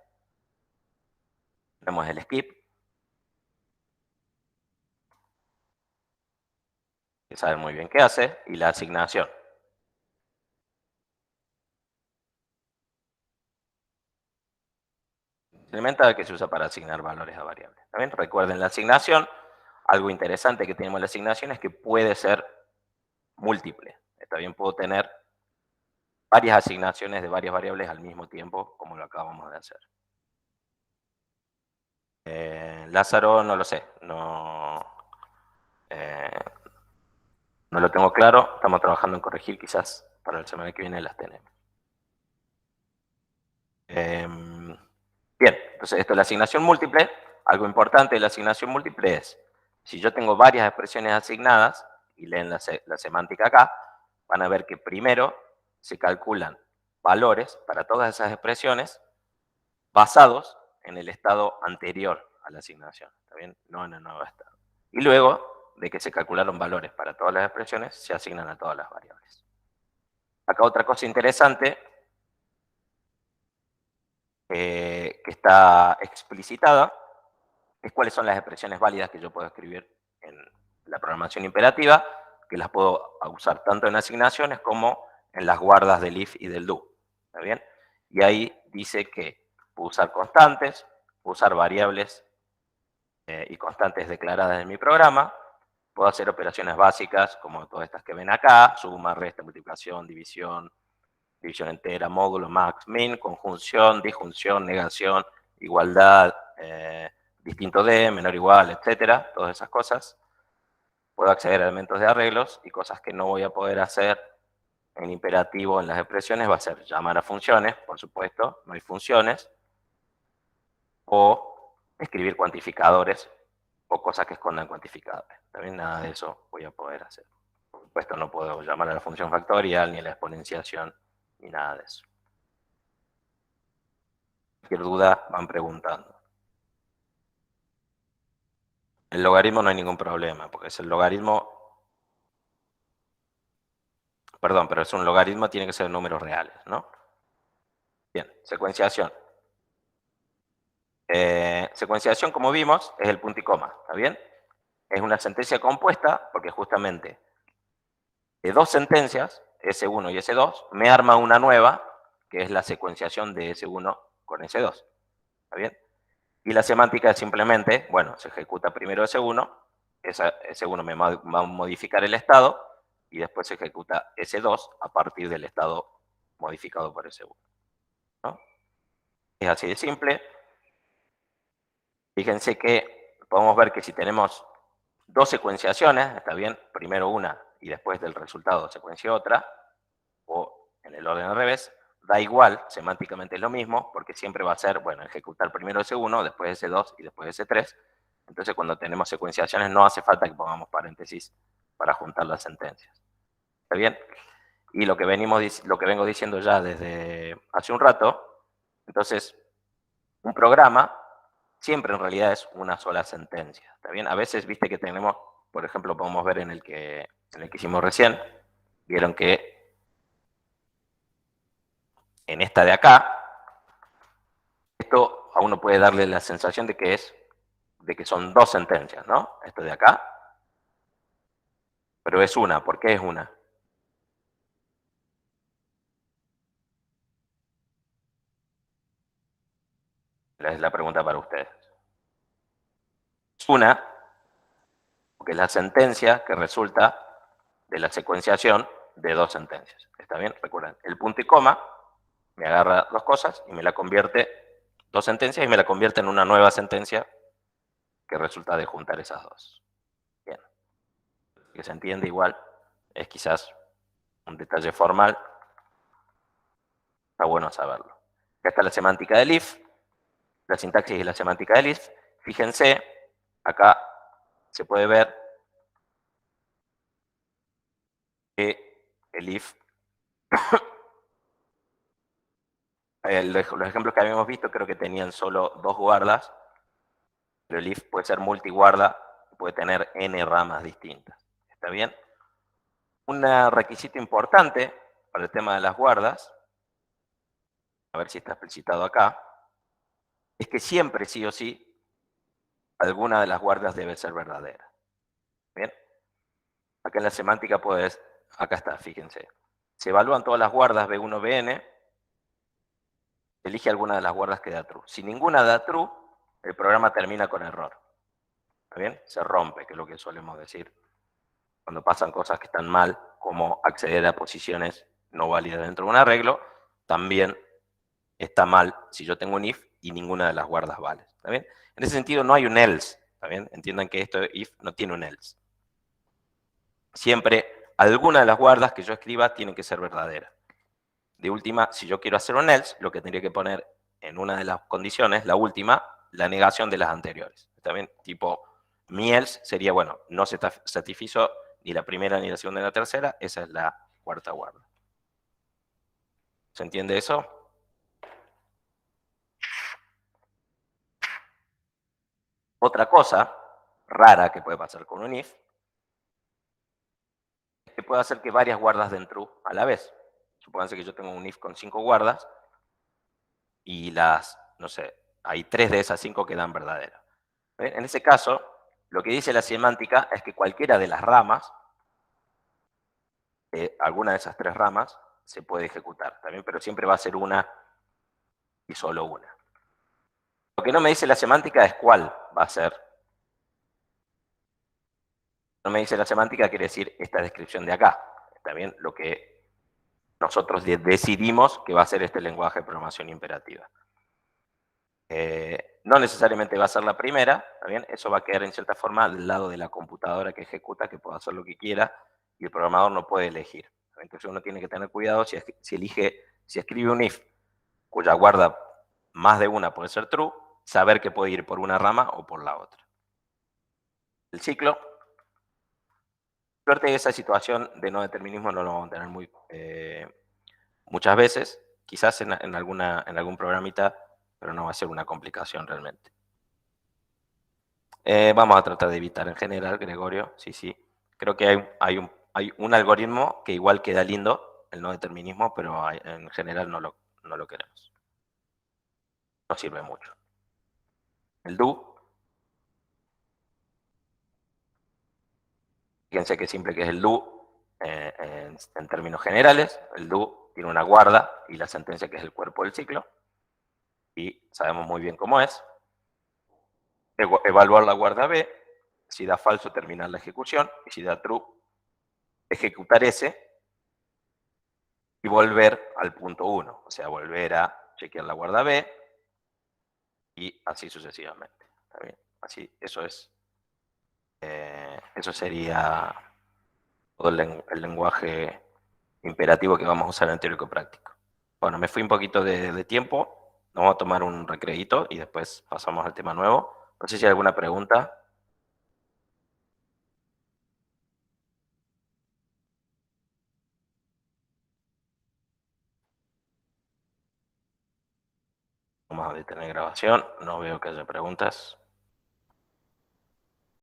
tenemos el skip, que sabe muy bien qué hace, y la asignación. Elemental que se usa para asignar valores a variables. ¿También? Recuerden la asignación. Algo interesante que tenemos en la asignación es que puede ser múltiple. Está bien, puedo tener varias asignaciones de varias variables al mismo tiempo, como lo acabamos de hacer. Lázaro, no lo sé. No lo tengo claro. Estamos trabajando en corregir, quizás para la semana que viene las tenemos. Bien, entonces esto es la asignación múltiple. Algo importante de la asignación múltiple es, si yo tengo varias expresiones asignadas, y leen la semántica acá, van a ver que primero se calculan valores para todas esas expresiones basados en el estado anterior a la asignación, ¿está bien? No en el nuevo estado. Y luego de que se calcularon valores para todas las expresiones, se asignan a todas las variables. Acá otra cosa interesante que está explicitada es cuáles son las expresiones válidas que yo puedo escribir en la programación imperativa, que las puedo usar tanto en asignaciones como en las guardas del if y del do. ¿Está bien? Y ahí dice que puedo usar constantes, puedo usar variables y constantes declaradas en mi programa, puedo hacer operaciones básicas como todas estas que ven acá, suma, resta, multiplicación, división entera, módulo, max, min, conjunción, disjunción, negación, igualdad, distinto de, menor igual, etcétera, todas esas cosas. Puedo acceder a elementos de arreglos y cosas que no voy a poder hacer en imperativo en las expresiones va a ser llamar a funciones, por supuesto, no hay funciones, o escribir cuantificadores o cosas que escondan cuantificadores. También nada de eso voy a poder hacer. Por supuesto, no puedo llamar a la función factorial ni a la exponenciación ni nada de eso. Cualquier duda van preguntando. El logaritmo no hay ningún problema, porque es el logaritmo, perdón, pero es un logaritmo, tiene que ser números reales, ¿no? Bien, secuenciación. Secuenciación, como vimos, es el punto y coma, ¿está bien? Es una sentencia compuesta, porque justamente de dos sentencias, S1 y S2, me arma una nueva, que es la secuenciación de S1 con S2, ¿está bien? Y la semántica es simplemente, bueno, se ejecuta primero S1, S1 me va a modificar el estado, y después se ejecuta S2 a partir del estado modificado por S1. ¿No? Es así de simple. Fíjense que podemos ver que si tenemos dos secuenciaciones, está bien, primero una y después del resultado secuencia otra, o en el orden al revés, da igual, semánticamente es lo mismo, porque siempre va a ser, bueno, ejecutar primero S1, después S2 y después S3. Entonces, cuando tenemos secuenciaciones, no hace falta que pongamos paréntesis para juntar las sentencias. ¿Está bien? Y lo que vengo diciendo ya desde hace un rato, entonces, un programa siempre en realidad es una sola sentencia. ¿Está bien? A veces, viste que tenemos, por ejemplo, podemos ver en el que hicimos recién, vieron que en esta de acá, esto a uno puede darle la sensación de que son dos sentencias, ¿no? Esto de acá, pero es una. ¿Por qué es una? Es la pregunta para ustedes. Es una, porque es la sentencia que resulta de la secuenciación de dos sentencias. ¿Está bien? Recuerden, el punto y coma me agarra dos cosas y me la convierte, dos sentencias, y me la convierte en una nueva sentencia que resulta de juntar esas dos. Bien. Que se entiende igual, es quizás un detalle formal, está bueno saberlo. Acá está la semántica del if, la sintaxis y la semántica del if. Fíjense, acá se puede ver que el if los ejemplos que habíamos visto creo que tenían solo 2 guardas, pero el if puede ser multiguarda, puede tener n ramas distintas. ¿Está bien? Un requisito importante para el tema de las guardas, a ver si está explicitado acá, es que siempre, sí o sí, alguna de las guardas debe ser verdadera. ¿Bien? Acá en la semántica puedes, acá está, fíjense. Se evalúan todas las guardas B1, Bn, elige alguna de las guardas que da true. Si ninguna da true, el programa termina con error. ¿Está bien? Se rompe, que es lo que solemos decir cuando pasan cosas que están mal, como acceder a posiciones no válidas dentro de un arreglo, también está mal si yo tengo un if y ninguna de las guardas vale. ¿Está bien? En ese sentido no hay un else. ¿Está bien? Entiendan que esto de if no tiene un else. Siempre alguna de las guardas que yo escriba tiene que ser verdadera. De última, si yo quiero hacer un else, lo que tendría que poner en una de las condiciones, la última, la negación de las anteriores. ¿Está bien? Tipo, mi else sería, bueno, no se satisfizo ni la primera, ni la segunda, ni la tercera, esa es la cuarta guarda. ¿Se entiende eso? Otra cosa rara que puede pasar con un if es que puede hacer que varias guardas den true a la vez. Supónganse que yo tengo un if con 5 guardas y las, no sé, hay 3 de esas 5 que dan verdadera. En ese caso, lo que dice la semántica es que cualquiera de las ramas, alguna de esas 3 ramas, se puede ejecutar, ¿también? Pero siempre va a ser una y solo una. Lo que no me dice la semántica es cuál va a ser. No me dice la semántica, quiere decir esta descripción de acá. ¿Está bien? Lo que nosotros decidimos que va a ser este lenguaje de programación imperativa. No necesariamente va a ser la primera, ¿está bien? Eso va a quedar en cierta forma del lado de la computadora que ejecuta, que puede hacer lo que quiera, y el programador no puede elegir. Entonces uno tiene que tener cuidado si escribe un if cuya guarda más de una puede ser true, saber que puede ir por una rama o por la otra. El ciclo, suerte esa situación de no determinismo no lo vamos a tener muchas veces, quizás en algún programita, pero no va a ser una complicación realmente. Vamos a tratar de evitar en general, Gregorio, sí. Creo que hay un algoritmo que igual queda lindo, el no determinismo, pero en general no lo queremos. No sirve mucho. El do. Fíjense qué simple que es el do en términos generales. El do tiene una guarda y la sentencia que es el cuerpo del ciclo. Y sabemos muy bien cómo es. Evaluar la guarda B. Si da falso, terminar la ejecución. Y si da true, ejecutar ese y volver al punto 1. O sea, volver a chequear la guarda B y así sucesivamente. ¿Está bien? Así, eso sería todo el lenguaje imperativo que vamos a usar en teórico práctico. Bueno, me fui un poquito de tiempo. Vamos a tomar un recreíto y después pasamos al tema nuevo. No sé si hay alguna pregunta. Vamos a detener grabación. No veo que haya preguntas.